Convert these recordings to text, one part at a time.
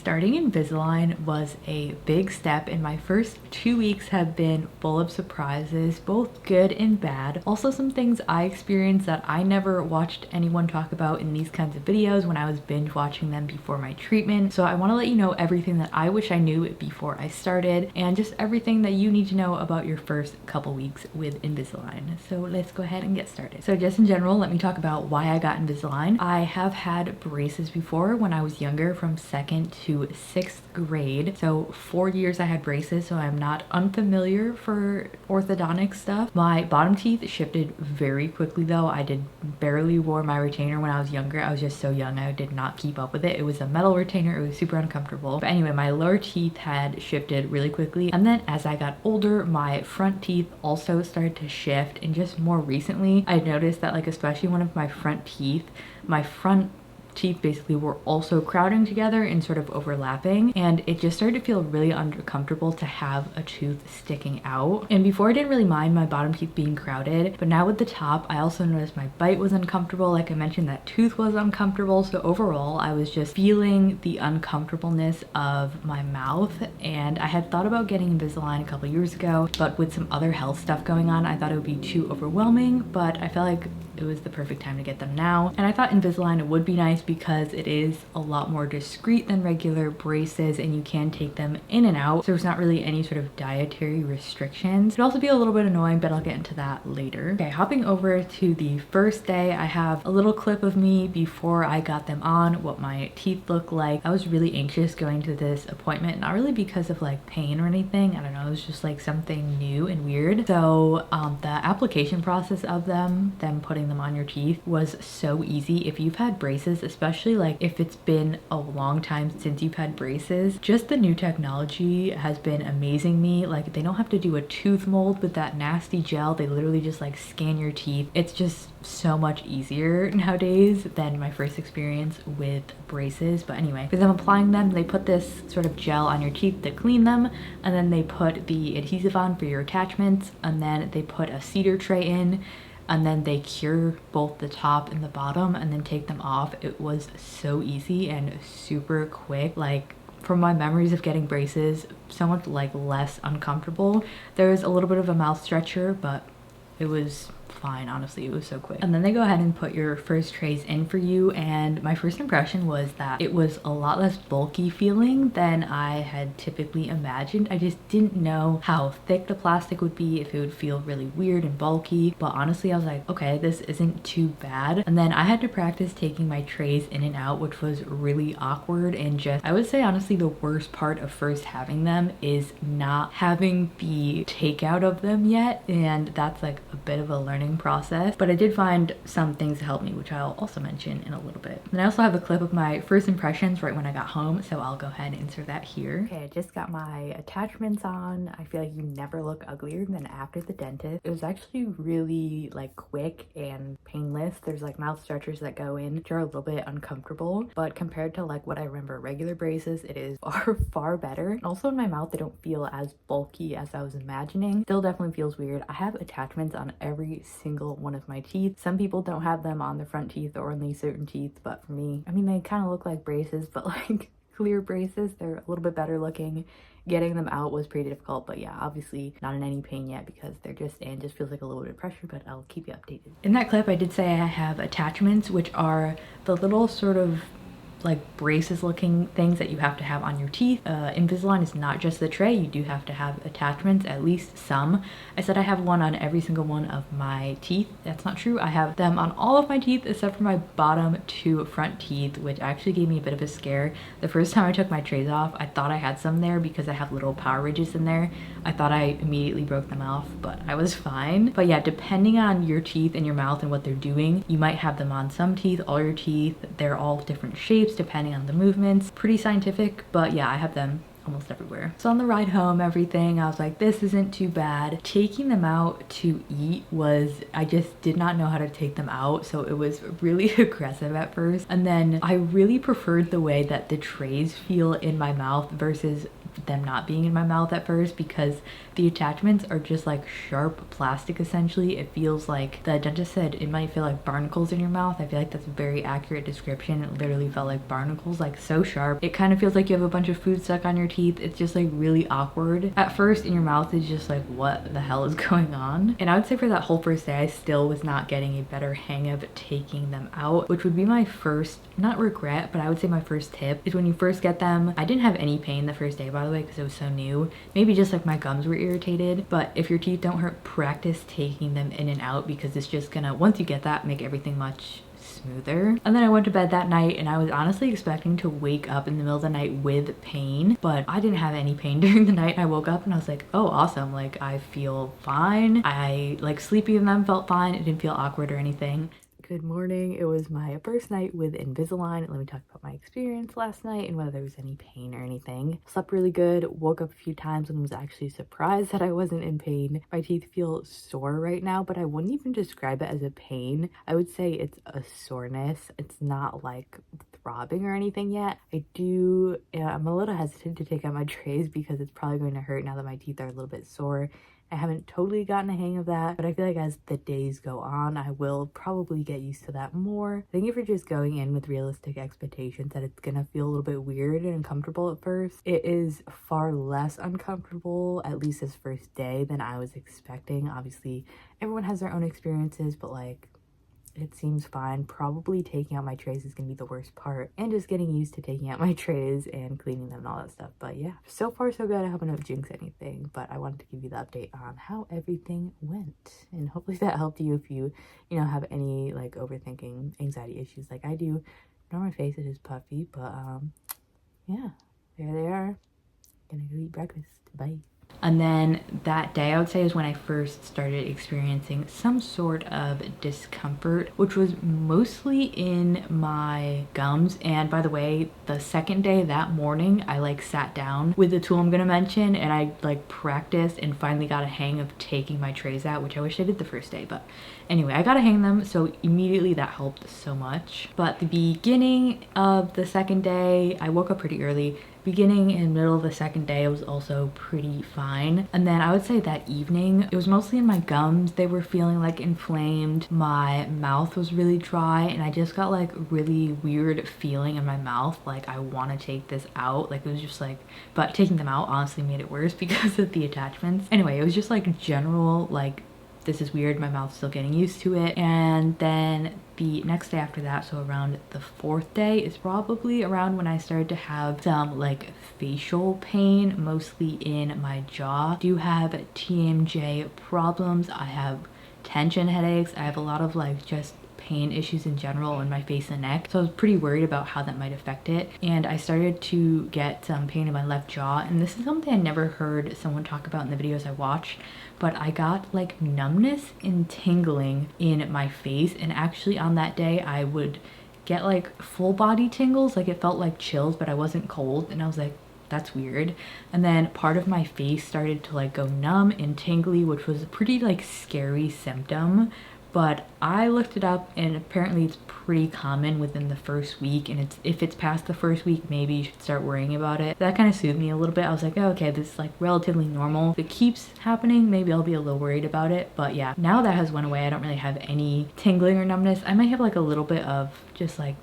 Starting Invisalign was a big step, and my first 2 weeks have been full of surprises, both good and bad. Also some things I experienced that I never watched anyone talk about in these kinds of videos when I was binge watching them before my treatment. So I want to let you know everything that I wish I knew before I started, and just everything that you need to know about your first couple weeks with Invisalign. So let's go ahead and get started. So just in general, let me talk about why I got Invisalign. I have had braces before when I was younger, from 2nd to 6th grade. So 4 years I had braces, so I'm not unfamiliar for orthodontic stuff. My bottom teeth shifted very quickly though. I barely wore my retainer when I was younger. I was just so young, I did not keep up with it. It was a metal retainer, it was super uncomfortable. But anyway, my lower teeth had shifted really quickly, and then as I got older, my front teeth also started to shift. And just more recently, I noticed that, like, especially one of my front teeth, my front teeth basically were also crowding together and sort of overlapping, and it just started to feel really uncomfortable to have a tooth sticking out. And before I didn't really mind my bottom teeth being crowded, but now with the top I also noticed my bite was uncomfortable. Like I mentioned, that tooth was uncomfortable. So overall I was just feeling the uncomfortableness of my mouth, and I had thought about getting Invisalign a couple years ago, but with some other health stuff going on I thought it would be too overwhelming. But I felt like it was the perfect time to get them now, and I thought Invisalign would be nice because it is a lot more discreet than regular braces and you can take them in and out, so there's not really any sort of dietary restrictions. It'd also be a little bit annoying, but I'll get into that later. Okay, hopping over to the first day, I have a little clip of me before I got them on, what my teeth look like. I was really anxious going to this appointment, not really because of like pain or anything. I don't know, it was just like something new and weird. So the application process of them putting them on your teeth was so easy. If you've had braces, especially like if it's been a long time since you've had braces, just the new technology has been amazing me. Like, they don't have to do a tooth mold with that nasty gel. They literally just like scan your teeth. It's just so much easier nowadays than my first experience with braces. But anyway, for them applying them, they put this sort of gel on your teeth to clean them, and then they put the adhesive on for your attachments, and then they put a cedar tray in, and then they cure both the top and the bottom and then take them off. It was so easy and super quick. Like, from my memories of getting braces, so much like less uncomfortable. There was a little bit of a mouth stretcher, but it was fine, honestly. It was so quick. And then they go ahead and put your first trays in for you, and my first impression was that it was a lot less bulky feeling than I had typically imagined. I just didn't know how thick the plastic would be, if it would feel really weird and bulky, but honestly I was like, okay, this isn't too bad. And then I had to practice taking my trays in and out, which was really awkward, and just, I would say honestly, the worst part of first having them is not having the takeout of them yet, and that's like a bit of a learning process. But I did find some things to help me, which I'll also mention in a little bit. And I also have a clip of my first impressions right when I got home, so I'll go ahead and insert that here. Okay, I just got my attachments on. I feel like you never look uglier than after the dentist. It was actually really like quick and painless. There's like mouth stretchers that go in, which are a little bit uncomfortable, but compared to like what I remember regular braces, it is far better. And also in my mouth, they don't feel as bulky as I was imagining. Still definitely feels weird. I have attachments on every single one of my teeth. Some people don't have them on the front teeth or only certain teeth, but for me, I mean, they kind of look like braces, but like clear braces. They're a little bit better looking. Getting them out was pretty difficult, but yeah, obviously not in any pain yet because they're just in. Just feels like a little bit of pressure, but I'll keep you updated. In that clip, I did say I have attachments, which are the little sort of like braces looking things that you have to have on your teeth. Invisalign is not just the tray, you do have to have attachments, at least some. I said I have one on every single one of my teeth. That's not true. I have them on all of my teeth except for my bottom 2 front teeth, which actually gave me a bit of a scare. The first time I took my trays off, I thought I had some there because I have little power ridges in there. I thought I immediately broke them off, but I was fine. But yeah, depending on your teeth and your mouth and what they're doing, you might have them on some teeth, all your teeth. They're all different shapes depending on the movements. Pretty scientific, but yeah, I have them almost everywhere. So on the ride home, everything, I was like, this isn't too bad. Taking them out to eat was, I just did not know how to take them out, so it was really aggressive at first. And then I really preferred the way that the trays feel in my mouth versus them not being in my mouth at first because the attachments are just like sharp plastic essentially. It feels like, the dentist said it might feel like barnacles in your mouth. I feel like that's a very accurate description. It literally felt like barnacles, like so sharp. It kind of feels like you have a bunch of food stuck on your teeth. It's just like really awkward at first, and your mouth is just like, what the hell is going on? And I would say for that whole first day, I still was not getting a better hang of taking them out, which would be my first, not regret, but I would say my first tip is when you first get them. I didn't have any pain the first day, by the way, because it was so new. Maybe just like my gums were irritated, but if your teeth don't hurt, practice taking them in and out, because it's just gonna, once you get that, make everything much smoother. And then I went to bed that night, and I was honestly expecting to wake up in the middle of the night with pain, but I didn't have any pain during the night. I woke up and I was like, oh awesome, like I feel fine. I like sleeping in them felt fine. It didn't feel awkward or anything. Good morning. It was my first night with Invisalign. Let me talk about my experience last night and whether there was any pain or anything. Slept really good, woke up a few times and was actually surprised that I wasn't in pain. My teeth feel sore right now, but I wouldn't even describe it as a pain. I would say it's a soreness. It's not like throbbing or anything yet. I'm a little hesitant to take out my trays because it's probably going to hurt now that my teeth are a little bit sore. I haven't totally gotten a hang of that, but I feel like as the days go on, I will probably get used to that more. I think if you're just going in with realistic expectations that it's gonna feel a little bit weird and uncomfortable at first, it is far less uncomfortable, at least this first day, than I was expecting. Obviously, everyone has their own experiences, but like, it seems fine. Probably taking out my trays is gonna be the worst part, and just getting used to taking out my trays and cleaning them and all that stuff. But yeah, so far so good. I hope I don't jinx anything, but I wanted to give you the update on how everything went, and hopefully that helped you if you have any like overthinking anxiety issues like I do. Now my face is just puffy, but yeah, there they are. Gonna go eat breakfast. Bye. And then that day, I would say, is when I first started experiencing some sort of discomfort, which was mostly in my gums. And by the way, the second day, that morning, I like sat down with the tool I'm gonna mention, and I like practiced and finally got a hang of taking my trays out, which I wish I did the first day, but anyway, I got a hang of them, so immediately that helped so much. But the beginning of the second day, I woke up pretty early. Beginning and middle of the second day, it was also pretty fine. And then I would say that evening, it was mostly in my gums. They were feeling like inflamed. My mouth was really dry, and I just got like really weird feeling in my mouth. Like I want to take this out. Like it was just like, but taking them out honestly made it worse because of the attachments. Anyway, it was just like general, like, this is weird, my mouth's still getting used to it. And then the next day after that, so around the fourth day, is probably around when I started to have some like facial pain, mostly in my jaw. I do have TMJ problems. I have tension headaches. I have a lot of like just pain issues in general in my face and neck, so I was pretty worried about how that might affect it. And I started to get some pain in my left jaw, and this is something I never heard someone talk about in the videos I watched, but I got like numbness and tingling in my face. And actually on that day I would get like full body tingles, like it felt like chills, but I wasn't cold, and I was like, that's weird. And then part of my face started to like go numb and tingly, which was a pretty like scary symptom. But I looked it up, and apparently it's pretty common within the first week, and if it's past the first week, maybe you should start worrying about it. That kind of soothed me a little bit. I was like, oh, okay, this is like relatively normal. If it keeps happening, maybe I'll be a little worried about it. But yeah, now that has went away. I don't really have any tingling or numbness. I might have like a little bit of just like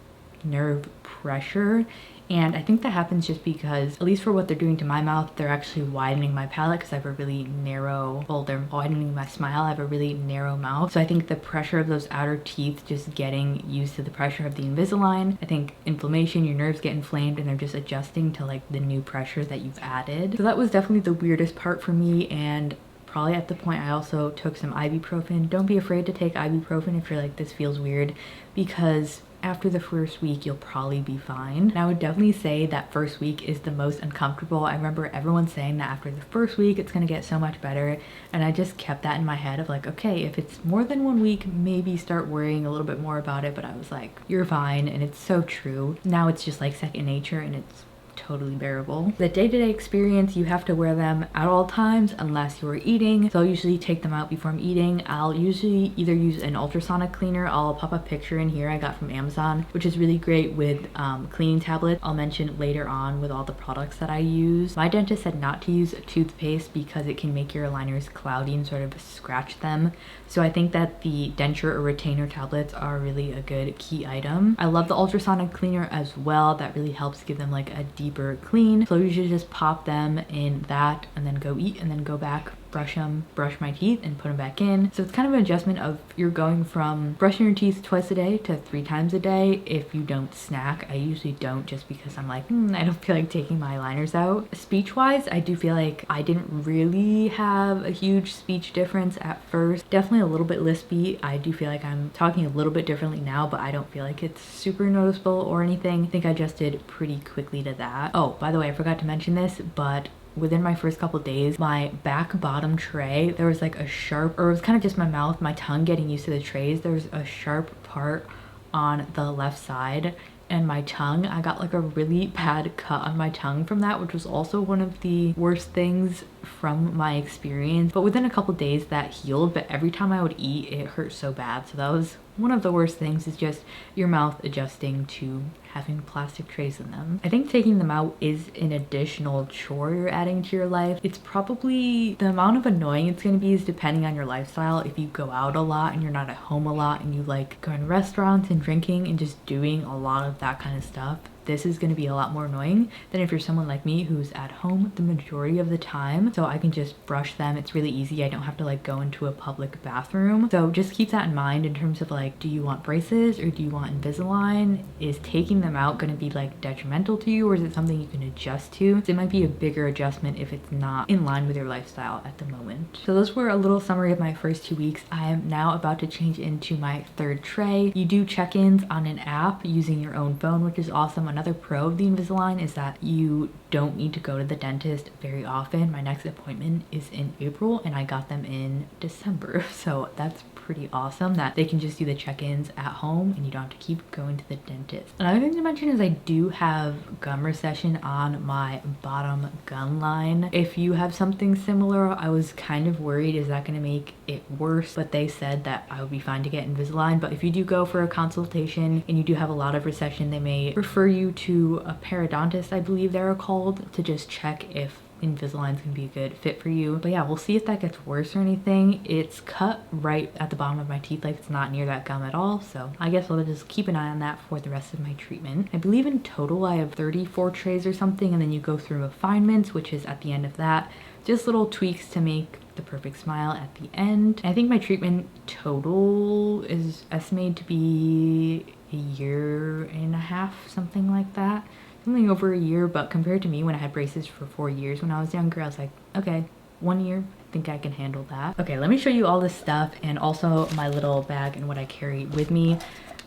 nerve pressure, and I think that happens just because, at least for what they're doing to my mouth, they're actually widening my palate because I have a really narrow, well, they're widening my smile. I have a really narrow mouth, so I think the pressure of those outer teeth just getting used to the pressure of the Invisalign, I think inflammation, your nerves get inflamed and they're just adjusting to like the new pressure that you've added. So that was definitely the weirdest part for me, and probably at the point I also took some ibuprofen. Don't be afraid to take ibuprofen if you're like, this feels weird, because after the first week you'll probably be fine. And I would definitely say that first week is the most uncomfortable. I remember everyone saying that after the first week it's gonna get so much better, and I just kept that in my head of like, okay, if it's more than 1 week, maybe start worrying a little bit more about it. But I was like, you're fine, and it's so true. Now it's just like second nature, and it's totally bearable. The day-to-day experience, you have to wear them at all times unless you're eating. So I'll usually take them out before I'm eating. I'll usually either use an ultrasonic cleaner. I'll pop a picture in here I got from Amazon, which is really great with cleaning tablets. I'll mention later on with all the products that I use. My dentist said not to use toothpaste because it can make your aligners cloudy and sort of scratch them. So I think that the denture or retainer tablets are really a good key item. I love the ultrasonic cleaner as well. That really helps give them like a deeper clean. So you should just pop them in that and then go eat and then go back, brush them, brush my teeth and put them back in. So it's kind of an adjustment of you're going from brushing your teeth twice a day to 3 times a day if you don't snack. I usually don't just because I'm like, I don't feel like taking my aligners out. Speech wise, I do feel like I didn't really have a huge speech difference at first. Definitely a little bit lispy. I do feel like I'm talking a little bit differently now, but I don't feel like it's super noticeable or anything. I think I adjusted pretty quickly to that. Oh, by the way, I forgot to mention this, but within my first couple days, my back bottom tray, there was like a sharp, or it was kind of just my mouth, my tongue getting used to the trays. There was a sharp part on the left side and my tongue. I got like a really bad cut on my tongue from that, which was also one of the worst things from my experience. But within a couple days that healed, but every time I would eat, it hurt so bad. So that was one of the worst things, is just your mouth adjusting to having plastic trays in them. I think taking them out is an additional chore you're adding to your life. It's probably, the amount of annoying it's going to be is depending on your lifestyle. If you go out a lot and you're not at home a lot and you like going to restaurants and drinking and just doing a lot of that kind of stuff, this is going to be a lot more annoying than if you're someone like me who's at home the majority of the time. So I can just brush them. It's really easy. I don't have to like go into a public bathroom. So just keep that in mind in terms of like, do you want braces or do you want Invisalign? Is taking them out going to be like detrimental to you, or is it something you can adjust to? So it might be a bigger adjustment if it's not in line with your lifestyle at the moment. So those were a little summary of my first 2 weeks. I am now about to change into my 3rd tray. You do check-ins on an app using your own phone, which is awesome. Another pro of the Invisalign is that you don't need to go to the dentist very often. My next appointment is in April and I got them in December. So that's pretty awesome that they can just do the check-ins at home and you don't have to keep going to the dentist. Another thing to mention is I do have gum recession on my bottom gum line. If you have something similar, I was kind of worried, is that going to make it worse? But they said that I would be fine to get Invisalign. But if you do go for a consultation and you do have a lot of recession, they may refer you to a periodontist, I believe they're called, to just check if Invisalign's gonna be a good fit for you. But yeah, we'll see if that gets worse or anything. It's cut right at the bottom of my teeth, like it's not near that gum at all. So I guess I'll just keep an eye on that for the rest of my treatment. I believe in total I have 34 trays or something, and then you go through refinements, which is at the end of that. Just little tweaks to make the perfect smile at the end. I think my treatment total is estimated to be a year and a half, something like that. Something over a year, but compared to me when I had braces for 4 years when I was younger, I was like, okay, 1 year, I think I can handle that. Okay, let me show you all this stuff and also my little bag and what I carry with me.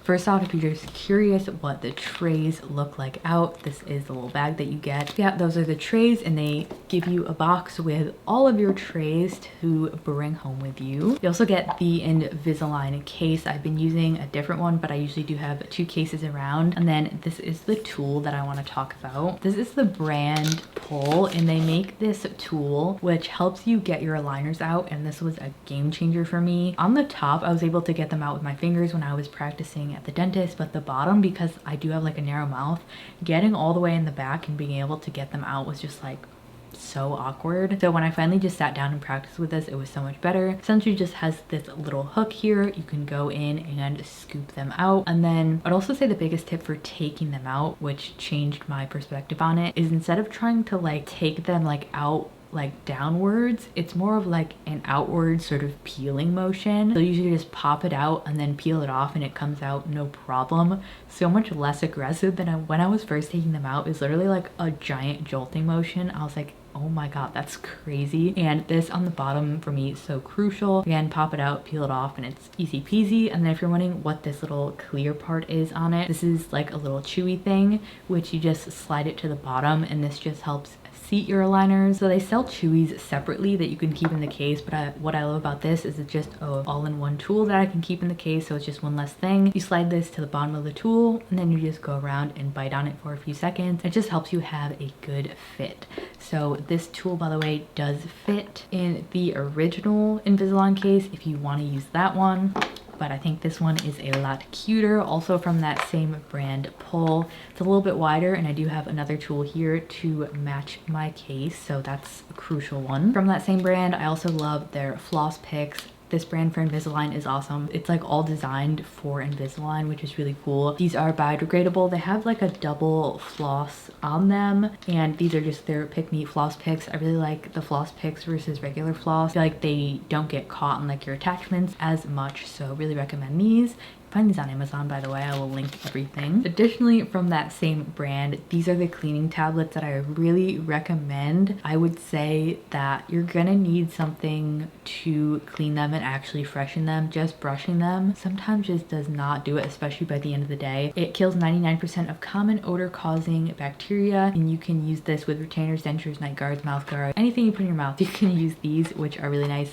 First off, if you're just curious what the trays look like out, this is the little bag that you get. Yeah, those are the trays, and they give you a box with all of your trays to bring home with you. You also get the Invisalign case. I've been using a different one, but I usually do have 2 cases around. And then this is the tool that I want to talk about. This is the brand Pull, and they make this tool which helps you get your aligners out, and this was a game changer for me. On the top, I was able to get them out with my fingers when I was practicing at the dentist, but the bottom, because I do have like a narrow mouth, getting all the way in the back and being able to get them out was just like so awkward. So when I finally just sat down and practiced with this, it was so much better. Essentially just has this little hook here. You can go in and scoop them out. And then I'd also say the biggest tip for taking them out, which changed my perspective on it, is instead of trying to like take them like out like downwards, it's more of like an outward sort of peeling motion. So you usually just pop it out and then peel it off and it comes out no problem. So much less aggressive than when I was first taking them out. It's literally like a giant jolting motion. I was like, oh my god, that's crazy. And this on the bottom for me is so crucial. Again, pop it out, peel it off, and it's easy peasy. And then if you're wondering what this little clear part is on it, this is like a little chewy thing which you just slide it to the bottom, and this just helps seat your aligners. So they sell chewies separately that you can keep in the case, but what I love about this is it's just an all-in-one tool that I can keep in the case, so it's just one less thing. You slide this to the bottom of the tool and then you just go around and bite on it for a few seconds. It just helps you have a good fit. So this tool, by the way, does fit in the original Invisalign case if you want to use that one, but I think this one is a lot cuter, also from that same brand Pull. It's a little bit wider, and I do have another tool here to match my case, so that's a crucial one. From that same brand, I also love their Floss picks. This brand for Invisalign is awesome. It's like all designed for Invisalign, which is really cool. These are biodegradable. They have like a double floss on them, and these are just their pick me floss picks. I really like the floss picks versus regular floss. I feel like they don't get caught in like your attachments as much, so really recommend these. Find these on Amazon, by the way. I will link everything. Additionally, from that same brand, these are the cleaning tablets that I really recommend. I would say that you're gonna need something to clean them and actually freshen them. Just brushing them sometimes just does not do it, especially by the end of the day. It kills 99% of common odor causing bacteria, and you can use this with retainers, dentures, night guards, mouth guard, anything you put in your mouth. You can use these, which are really nice.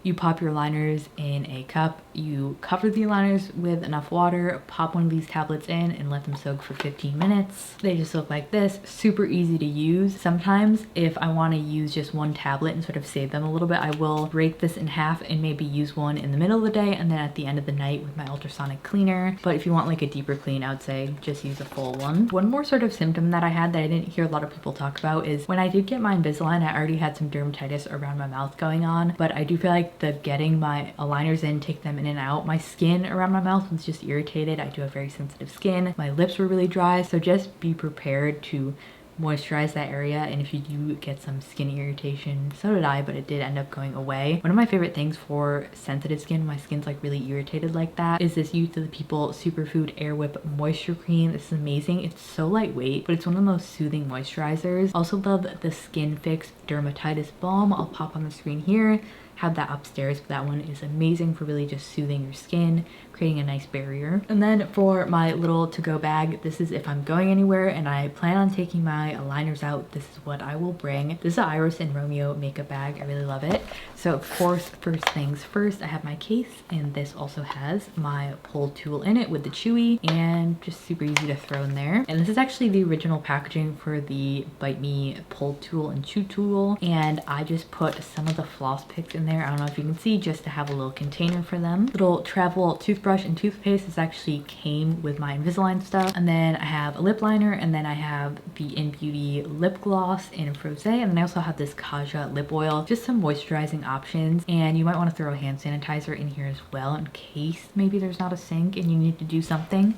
You pop your aligners in a cup, you cover the aligners with enough water, pop one of these tablets in and let them soak for 15 minutes. They just look like this, super easy to use. Sometimes if I want to use just one tablet and sort of save them a little bit, I will break this in half and maybe use one in the middle of the day and then at the end of the night with my ultrasonic cleaner. But if you want like a deeper clean, I would say just use a full one. One more sort of symptom that I had that I didn't hear a lot of people talk about is when I did get my Invisalign, I already had some dermatitis around my mouth going on, but I do feel like the getting my aligners in, take them in and out, my skin around my mouth was just irritated. I do have very sensitive skin. My lips were really dry, so just be prepared to moisturize that area, and if you do get some skin irritation, so did I, but it did end up going away. One of my favorite things for sensitive skin, my skin's like really irritated like that, is this Youth of the People Superfood Air Whip Moisture Cream. This is amazing. It's so lightweight, but it's one of the most soothing moisturizers. Also love the SKINFIX Dermatitis Balm. I'll pop on the screen here. Have that upstairs, but that one is amazing for really just soothing your skin, creating a nice barrier. And then for my little to-go bag, this is if I'm going anywhere and I plan on taking my aligners out, this is what I will bring. This is an Iris and Romeo makeup bag. I really love it. So of course, first things first, I have my case, and this also has my pull tool in it with the chewy, and just super easy to throw in there. And this is actually the original packaging for the Bite Me pull tool and chew tool, and I just put some of the floss picks in there. I don't know if you can see, just to have a little container for them. Little travel toothbrush and toothpaste. This actually came with my Invisalign stuff. And then I have a lip liner, and then I have the INNBEAUTY lip gloss in Frosé, and then I also have this KAJA lip oil. Just some moisturizing options, and you might want to throw a hand sanitizer in here as well in case maybe there's not a sink and you need to do something.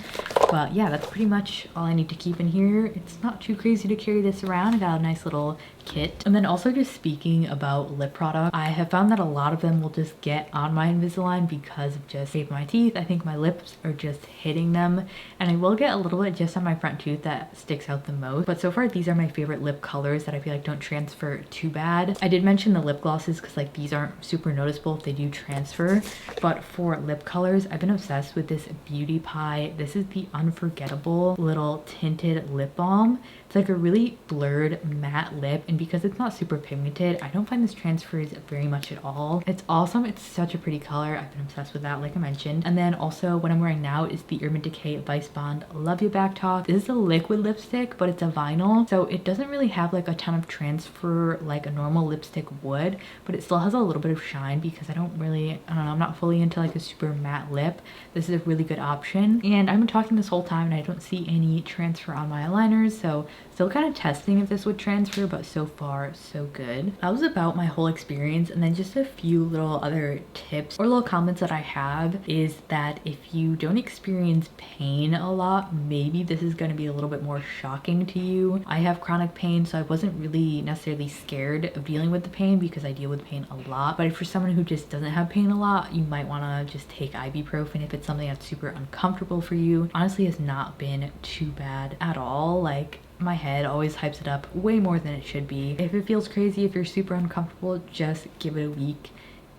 But yeah, that's pretty much all I need to keep in here. It's not too crazy to carry this around. I got a nice little kit. And then also, just speaking about lip products, I have found that a lot of them will just get on my Invisalign because of just save my teeth. I think my lips are just hitting them, and I will get a little bit just on my front tooth that sticks out the most. But so far, these are my favorite lip colors that I feel like don't transfer too bad. I did mention the lip glosses because like these aren't super noticeable if they do transfer, but for lip colors, I've been obsessed with this Beauty Pie. This is the Unforgettable little tinted lip balm. It's like a really blurred matte lip, and because it's not super pigmented, I don't find this transfers very much at all. It's awesome. It's such a pretty color. I've been obsessed with that, like I mentioned. And then also what I'm wearing now is the Urban Decay Vice Bond Love You Backtalk. This is a liquid lipstick, but it's a vinyl, so it doesn't really have like a ton of transfer like a normal lipstick would, but it still has a little bit of shine because I don't know, I'm not fully into like a super matte lip. This is a really good option, and I've been talking this whole time and I don't see any transfer on my aligners, so still kind of testing if this would transfer, but so far so good. That was about my whole experience. And then just a few little other tips or little comments that I have is that if you don't experience pain a lot, maybe this is going to be a little bit more shocking to you. I have chronic pain, so I wasn't really necessarily scared of dealing with the pain because I deal with pain a lot. But if you're someone who just doesn't have pain a lot, you might want to just take ibuprofen if it's something that's super uncomfortable for you. Honestly, has not been too bad at all. Like, my head always hypes it up way more than it should be. If it feels crazy, if you're super uncomfortable, just give it a week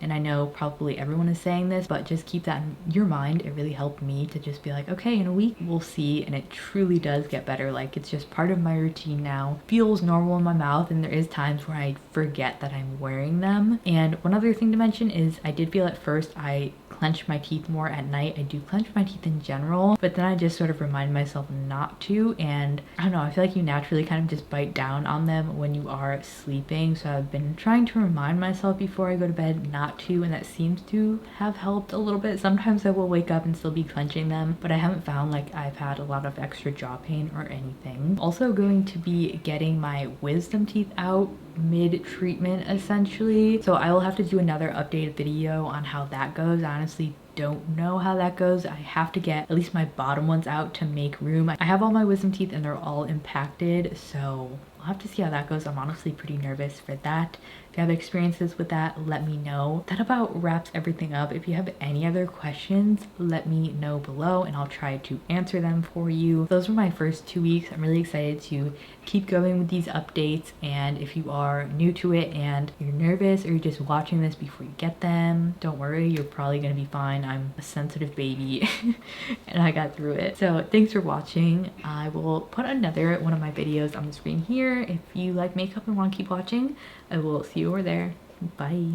And I know probably everyone is saying this, but just keep that in your mind. It really helped me to just be like, okay, in a week we'll see. And it truly does get better. Like, it's just part of my routine now. Feels normal in my mouth, and there is times where I forget that I'm wearing them. And one other thing to mention is I did feel at first I clench my teeth more at night. I do clench my teeth in general, but then I just sort of remind myself not to. And I don't know, I feel like you naturally kind of just bite down on them when you are sleeping. So I've been trying to remind myself before I go to bed not to, and that seems to have helped a little bit. Sometimes I will wake up and still be clenching them, but I haven't found like I've had a lot of extra jaw pain or anything. Also going to be getting my wisdom teeth out mid-treatment essentially, so I will have to do another updated video on how that goes. I honestly don't know how that goes. I have to get at least my bottom ones out to make room. I have all my wisdom teeth and they're all impacted, so I'll have to see how that goes. I'm honestly pretty nervous for that. If you have experiences with that, let me know. That about wraps everything up. If you have any other questions, let me know below and I'll try to answer them for you. Those were my first 2 weeks. I'm really excited to keep going with these updates, and if you are new to it and you're nervous or you're just watching this before you get them, don't worry, you're probably gonna be fine. I'm a sensitive baby and I got through it. So thanks for watching. I will put another one of my videos on the screen here. If you like makeup and want to keep watching, I will see you over there. Bye.